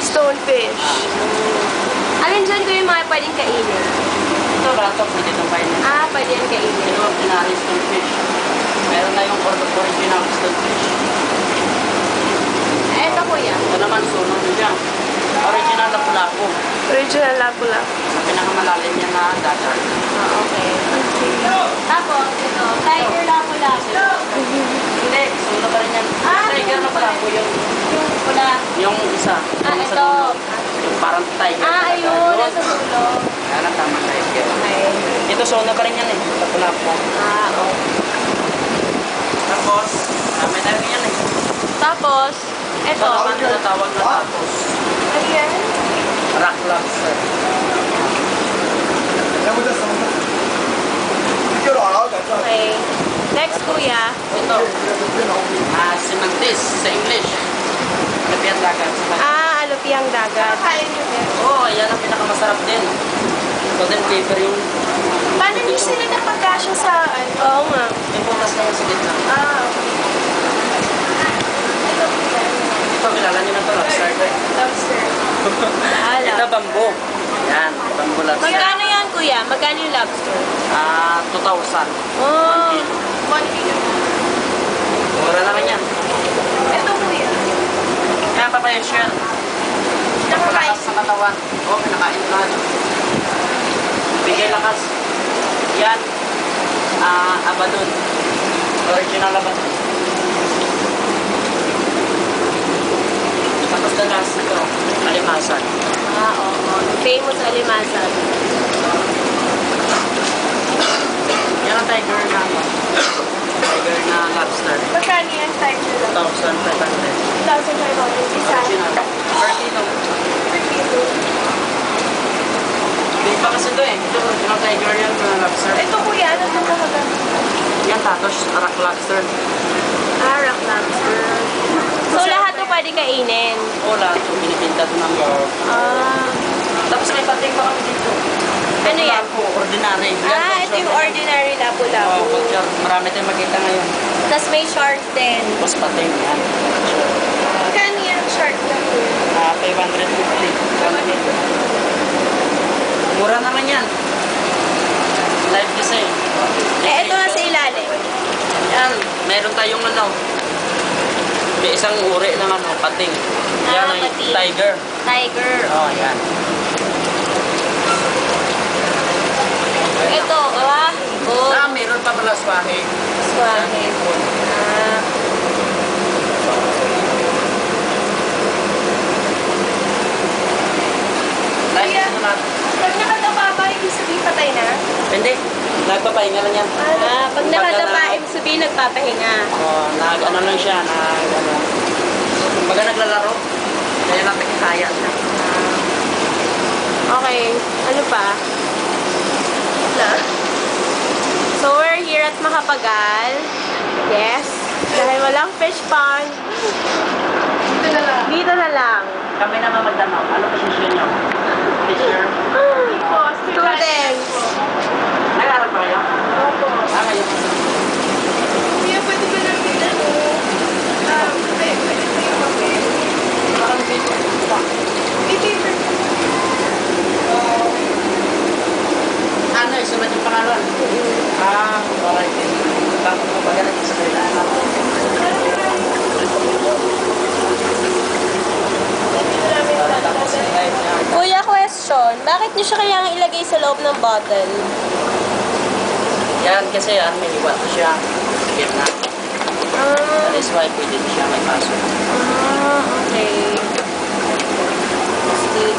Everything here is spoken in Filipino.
stonefish. Alin dyan ko yung mga pwedeng kainin? Ito lahat ito, pwede itong kainin. Pwede yung kainin. Ito ang ordinary stonefish. Meron na yung original stonefish. Ito kuya. Ito naman, sunod niya. Original lapu-lapu. Original lapu-lapu. Sa pinakamalalim niya na dagat. Okay. Tapos, ito, tiger lapu-lapu. Hindi, sunod pa rin yan. Tiger lapu-lapu yung Pula. yung isa. Yung Ito. sa dulo. Yung parang tiger. Ayun, nasa dulo. Kaya na tama tiger. Okay. Ito, sunod pa rin yan eh. Lapu-lapu. Okay. Tapos, may tayo yan eh. Tapos, ito. Ito naman tinatawag na tapos. Ayan. Rock lobster. Okay. Next, kuya. Ito. Simantis sa English. Lapian dagat. Alupiyang dagat. Oo, yan ang pinakamasarap din. Ito din flavor yung... Paano niyo sila napagkasya sa... Oo nga. Yung butas na yung sa gitna. Ito, kilala nyo na ito, lobster. Lobster. Ito, bamboo. Yan, bamboo lobster. Magkano yan, kuya? Magkano yung lobster? 2,000. Oh. 1 kilo. Mura naman yan. Ito, kuya. Kaya papaya shell. Napakalakas sa katawan. Oo, pinakain ko lahat. Bigay lakas. Yan. Abadon. Original abadon. Tapos the last ito, alimasan. Oo. Famous alimasan. Yan ang tiger na ano. Tiger na lobster. Magkano yan, tiger lang? 1,500. 1,500. Isa. Original. Per kilo. Per kilo. Hindi pa kasi ito eh. Ito original tiger yan na lobster. Ito, kuya. Ano ito nakaganda? Yan tapos rock lobster. Rock lobster. So, lahat ito pwede kainin? O lahat yung binibinta ito ng Tapos may pating pa kami dito. Ano yan? Ordinary. Ito yung ordinary lapu-lapu. Marami tayong makita ngayon. Tapos may shark din. Tapos pating yan. Magkano yan shark na po? 550. Mura naman yan. Live kasi. Ito na sa ilalim. Yan. Meron tayong ano. May isang uri ng ano, pating. Yan ang pating. tiger. Tiger. Oh, yan. Ito, oh. Meron pa pala swahe. Swahe. Kaya, pag nakatapa ba, ibig sabihin patay na? hindi. Nagpapahinga lang yan. Pag nakatapa, ibig sabihin nagpapahinga. Ano lang siya, kumbaga naglalaro. Kaya lang nakikaya siya. Okay, ano pa? So, we're here at Makapagal. Yes. Dahil walang fish pond. Dito na lang. Dito na lang. Kami naman magtanong, ano posisyon nyo? Teacher? Students. Nag-aaral pa kayo? Opo. Ngayon. Kaya pwede ba namin pwede ba yung papel? Parang dito. May paper. Ano, isulat yung pangalan? Alright. Bakit mo ba yan? Kuya, question. Bakit niyo siya kailangan ilagay sa loob ng bottle? Yan kasi may iwan ko siya. Gitna. That is why pwede siya may pasok. Okay. Stick.